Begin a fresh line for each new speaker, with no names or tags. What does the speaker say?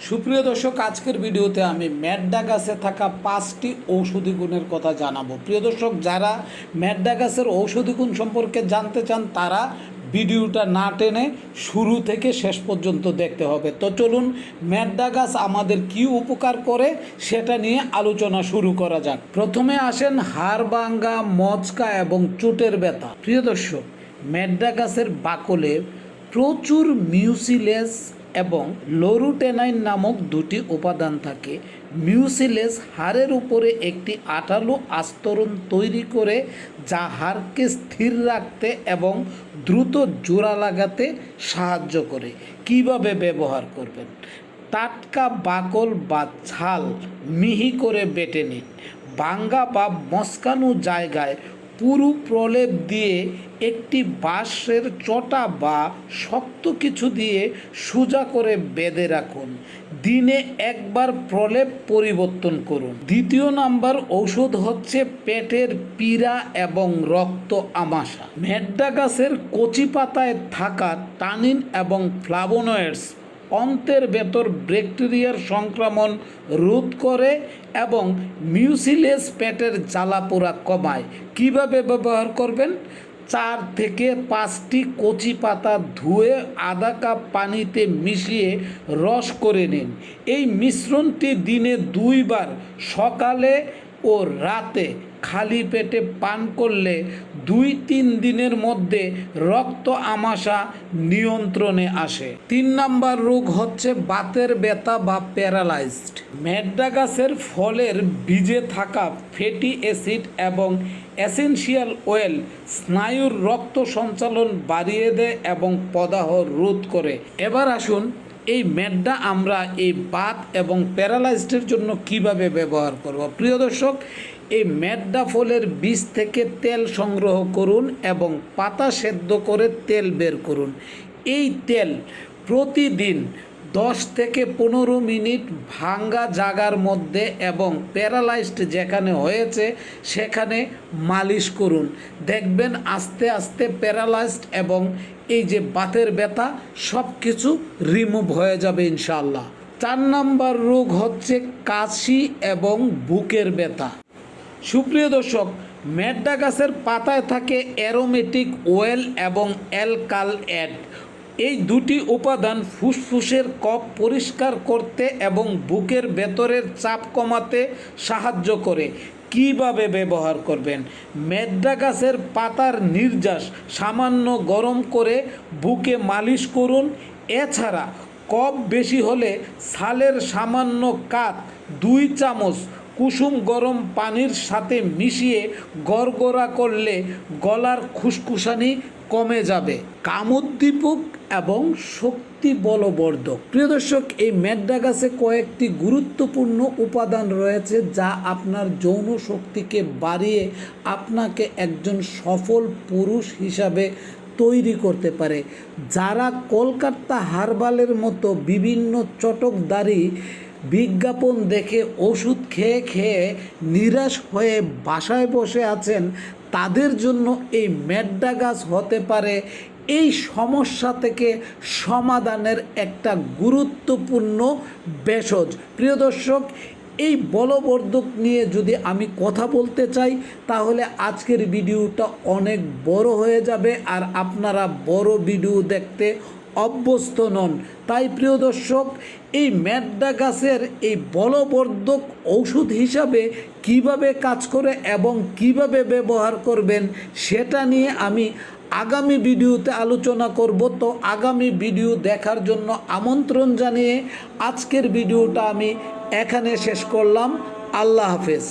সুপ্রিয় দর্শক, আজকের ভিডিওতে আমি ম্যাড্ডা গাছে থাকা 5টি ঔষধি গুণের কথা জানাবো। প্রিয় দর্শক, যারা ম্যাড্ডা গাছের ঔষধি গুণ সম্পর্কে জানতে চান তারা ভিডিওটা না টেনে শুরু থেকে শেষ পর্যন্ত দেখতে হবে। তো চলুন, ম্যাড্ডা গাছ আমাদের কি উপকার করে সেটা নিয়ে আলোচনা শুরু করা যাক। প্রথমে আসেন হাড় ভাঙ্গা, মচকা এবং চোটের ব্যথা। প্রিয় দর্শক, ম্যাড্ডা গাছের বাকলে প্রচুর মিউসিলেস এবং লরুটেনাইন নামক দুটি উপাদান থাকে। মিউসিলেস হাড়ের উপরে একটি আঠালো আস্তরণ তৈরি করে, যা হাড়কে স্থির রাখতে এবং দ্রুত জোড়া লাগাতে সাহায্য করে। কিভাবে ব্যবহার করবেন? টাটকা বাকল বা ছাল মিহি করে বেটে নিন। ভাঙ্গা বা মচকানো জায়গায় পুরু প্রলেপ দিয়ে একটি বাঁশের চটা বা শক্ত কিছু দিয়ে সোজা করে বেঁধে রাখুন। দিনে একবার প্রলেপ পরিবর্তন করুন। দ্বিতীয় নাম্বার ঔষধ হচ্ছে পেটের পীড়া এবং রক্ত আমাশা। ম্যাড্ডা গাছের কচি পাতায় থাকা টানিন এবং ফ্লাভোনয়েডস অন্ত্রের ভেতর ব্যাকটেরিয়ার সংক্রমণ রোধ করে এবং মিউসিলেস পেটের জ্বালাপোড়া কমায়। কিভাবে ব্যবহার করবেন? 4 থেকে 5টি কচি পাতা ধুয়ে আধা কাপ পানিতে মিশিয়ে রস করে নিন। এই মিশ্রণটি দিনে 2 বার সকালে ও রাতে খালি পেটে পান করলে 2-3 দিনের মধ্যে রক্ত আমাশা নিয়ন্ত্রণে আসে। 3 নাম্বার রোগ হচ্ছে বাতের ব্যথা বা প্যারালাইজড। ম্যাড্ডা গাছের ফলের বীজে থাকা ফ্যাটি অ্যাসিড এবং এসেনশিয়াল অয়েল স্নায়ুর রক্ত সঞ্চালন বাড়িয়ে দেয় এবং প্রদাহ রোধ করে। এবার আসুন, এই ম্যাড্ডা আমরা এই বাত এবং প্যারালাইজডের জন্য কিভাবে ব্যবহার করব। প্রিয় দর্শক, এই ম্যাড্ডা ফলের বীজ থেকে তেল সংগ্রহ করুন এবং পাতা সেদ্ধ করে তেল বের করুন। এই তেল প্রতিদিন 10 থেকে 15 মিনিট ভাঙ্গা জায়গার মধ্যে এবং প্যারালাইজড যেখানে হয়েছে সেখানে মালিশ করুন। দেখবেন আস্তে আস্তে প্যারালাইজড এবং এই যে বাতের ব্যথা সব কিছু রিমুভ হয়ে যাবে ইনশাআল্লাহ। 4 নাম্বার রোগ হচ্ছে কাশি এবং বুকের ব্যথা। সুপ্রিয় দর্শক, ম্যাড্ডা গাছের পাতায় থাকে অ্যারোমেটিক অয়েল এবং অ্যালকালয়েড। এই দুটি উপাদান ফুসফুসের কফ পরিষ্কার করতে এবং বুকের ভেতরের চাপ কমাতে সাহায্য করে। কিভাবে ব্যবহার করবেন? ম্যাড্ডা গাছের পাতার নির্যাস সামান্য গরম করে বুকে মালিশ করুন। এছাড়া কফ বেশি হলে ছালের সামান্য কাত 2 চামচ কুসুম গরম পানির সাথে মিশিয়ে গড়গড়া করলে গলার খুসখুসানি কমে যাবে। কামোদ্দীপক এবং শক্তি বলবর্ধক। প্রিয় দর্শক, এই ম্যাড্ডা গাছে কয়েকটি গুরুত্বপূর্ণ উপাদান রয়েছে যা আপনার যৌন শক্তিকে বাড়িয়ে আপনাকে একজন সফল পুরুষ হিসাবে তৈরি করতে পারে। যারা কলকাতা হার্বালের মতো বিভিন্ন চটকদারি বিজ্ঞাপন দেখে ওষুধ খেয়ে খেয়ে নিরাশ হয়ে বাসায় বসে আছেন, তাদের জন্য এই ম্যাড্ডা গাছ হতে পারে এই সমস্যা থেকে সমাধানের একটা গুরুত্বপূর্ণ ভেষজ। প্রিয় দর্শক, এই বলবর্ধক নিয়ে যদি আমি কথা বলতে চাই তাহলে আজকের ভিডিওটা অনেক বড় হয়ে যাবে, আর আপনারা বড় ভিডিও দেখতে অভ্যস্ত নন। তাই প্রিয় দর্শক, এই ম্যাড্ডা গাছের এই বলবর্ধক ঔষধ হিসাবে কিভাবে কাজ করে এবং কিভাবে ব্যবহার করবেন সেটা নিয়ে আমি আগামী ভিডিওতে আলোচনা করব। তো আগামী ভিডিও দেখার জন্য আমন্ত্রণ জানিয়ে আজকের ভিডিওটা আমি এখানে শেষ করলাম। আল্লাহ হাফেজ।